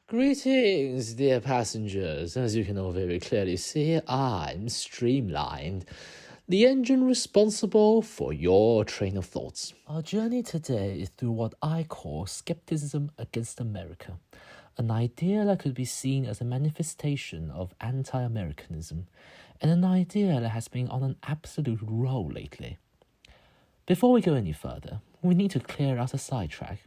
Greetings, dear passengers. As you can all very clearly see, I'm Streamlined, the engine responsible for your train of thoughts. Our journey today is through what I call skepticism against America, an idea that could be seen as a manifestation of anti-Americanism, and an idea that has been on an absolute roll lately. Before we go any further, we need to clear out a sidetrack.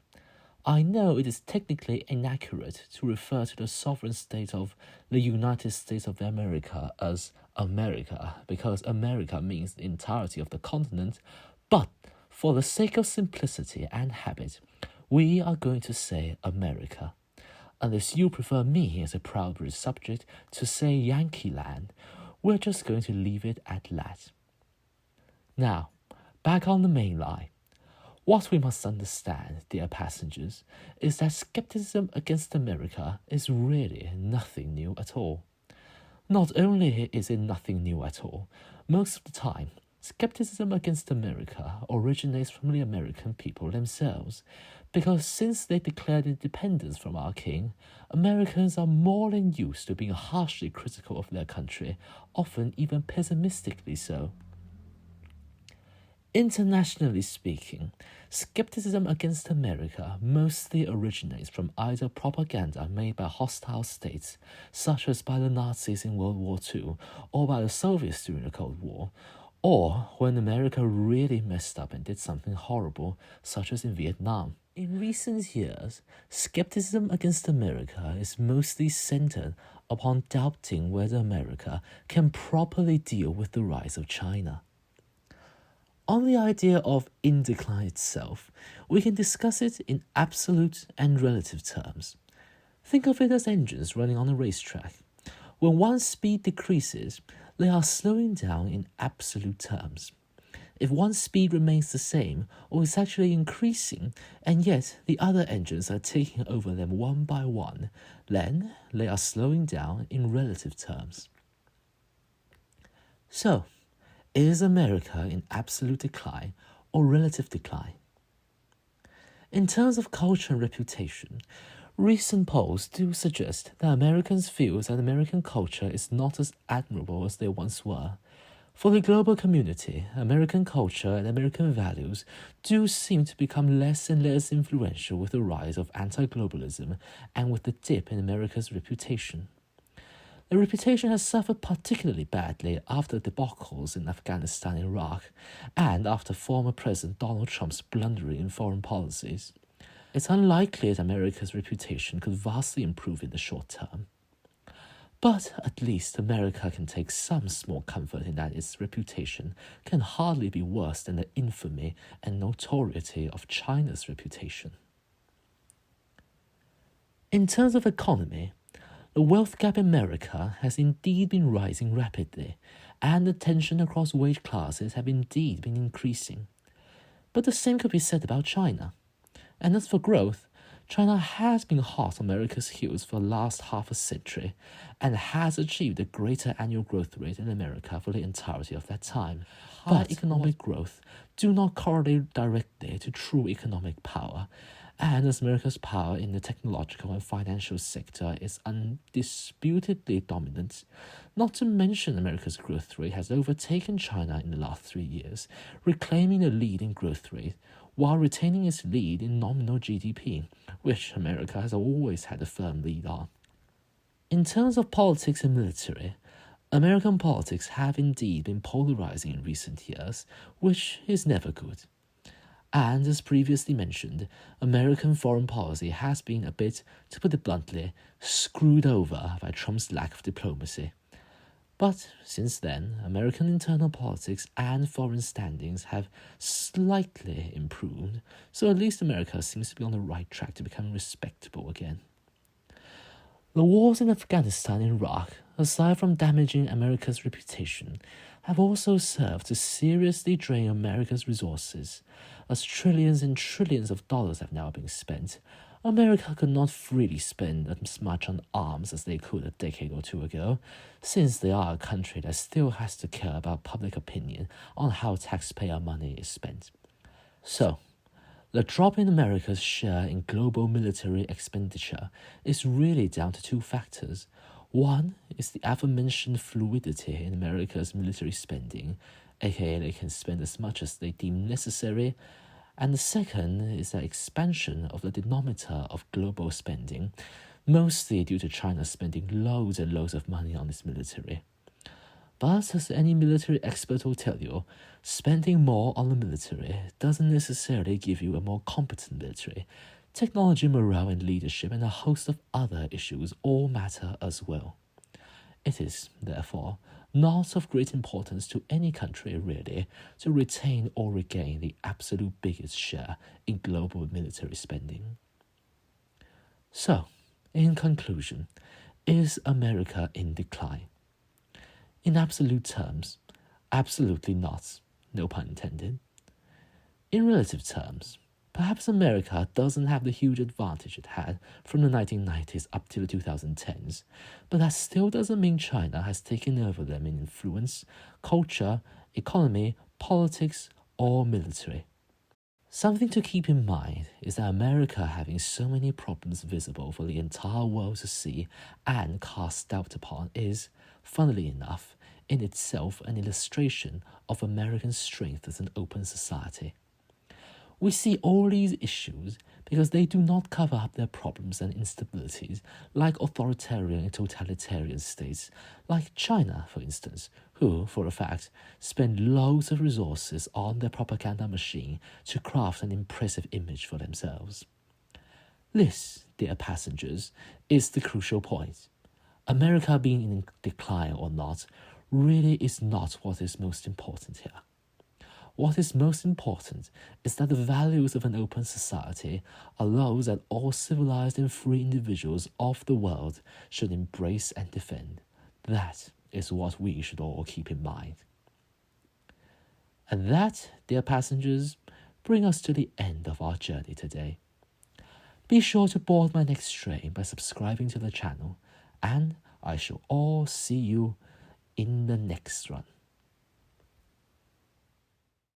I know it is technically inaccurate to refer to the sovereign state of the United States of America as America, because America means the entirety of the continent, but for the sake of simplicity and habit, we are going to say America. Unless you prefer me as a proud British subject to say Yankee Land, we're just going to leave it at that. Now, back on the main line. What we must understand, dear passengers, is that skepticism against America is really nothing new at all. Not only is it nothing new at all, most of the time, skepticism against America originates from the American people themselves, because since they declared independence from our king, Americans are more than used to being harshly critical of their country, often even pessimistically so. Internationally speaking, skepticism against America mostly originates from either propaganda made by hostile states, such as by the Nazis in World War II or by the Soviets during the Cold War, or when America really messed up and did something horrible, such as in Vietnam. In recent years, skepticism against America is mostly centered upon doubting whether America can properly deal with the rise of China. On the idea of in decline itself, we can discuss it in absolute and relative terms. Think of it as engines running on a racetrack. When one speed decreases, they are slowing down in absolute terms. If one speed remains the same or is actually increasing, and yet the other engines are taking over them one by one, then they are slowing down in relative terms. So, is America in absolute decline or relative decline? In terms of culture and reputation, recent polls do suggest that Americans feel that American culture is not as admirable as they once were. For the global community, American culture and American values do seem to become less and less influential with the rise of anti-globalism and with the dip in America's reputation. The reputation has suffered particularly badly after debacles in Afghanistan and Iraq, and after former President Donald Trump's blundering in foreign policies. It's unlikely that America's reputation could vastly improve in the short term. But at least America can take some small comfort in that its reputation can hardly be worse than the infamy and notoriety of China's reputation. In terms of economy, the wealth gap in America has indeed been rising rapidly, and the tension across wage classes have indeed been increasing. But the same could be said about China. And as for growth, China has been hot on America's heels for the last half a century, and has achieved a greater annual growth rate in America for the entirety of that time. But economic growth do not correlate directly to true economic power, and as America's power in the technological and financial sector is undisputedly dominant, not to mention America's growth rate has overtaken China in the last 3 years, reclaiming the lead in growth rate, while retaining its lead in nominal GDP, which America has always had a firm lead on. In terms of politics and military, American politics have indeed been polarizing in recent years, which is never good. And as previously mentioned, American foreign policy has been a bit, to put it bluntly, screwed over by Trump's lack of diplomacy. But since then, American internal politics and foreign standings have slightly improved, so at least America seems to be on the right track to become respectable again. The wars in Afghanistan and Iraq, aside from damaging America's reputation, have also served to seriously drain America's resources. As trillions and trillions of dollars have now been spent, America could not freely spend as much on arms as they could a decade or two ago, since they are a country that still has to care about public opinion on how taxpayer money is spent. So, The drop in America's share in global military expenditure is really down to two factors. One is the aforementioned fluidity in America's military spending, aka they can spend as much as they deem necessary, and the second is the expansion of the denominator of global spending, mostly due to China spending loads and loads of money on its military. But as any military expert will tell you, spending more on the military doesn't necessarily give you a more competent military. Technology, morale, and leadership, and a host of other issues all matter as well. It is, therefore, not of great importance to any country, really, to retain or regain the absolute biggest share in global military spending. So, in conclusion, is America in decline? In absolute terms, absolutely not, no pun intended. In relative terms, perhaps America doesn't have the huge advantage it had from the 1990s up to the 2010s, but that still doesn't mean China has taken over them in influence, culture, economy, politics, or military. Something to keep in mind is that America having so many problems visible for the entire world to see and cast doubt upon is, funnily enough, in itself an illustration of American strength as an open society. We see all these issues because they do not cover up their problems and instabilities like authoritarian and totalitarian states, like China, for instance, who, for a fact, spend loads of resources on their propaganda machine to craft an impressive image for themselves. This, dear passengers, is the crucial point. America being in decline or not really is not what is most important here. What is most important is that the values of an open society are those that all civilized and free individuals of the world should embrace and defend. That is what we should all keep in mind. And that, dear passengers, brings us to the end of our journey today. Be sure to board my next train by subscribing to the channel, and I shall all see you in the next run.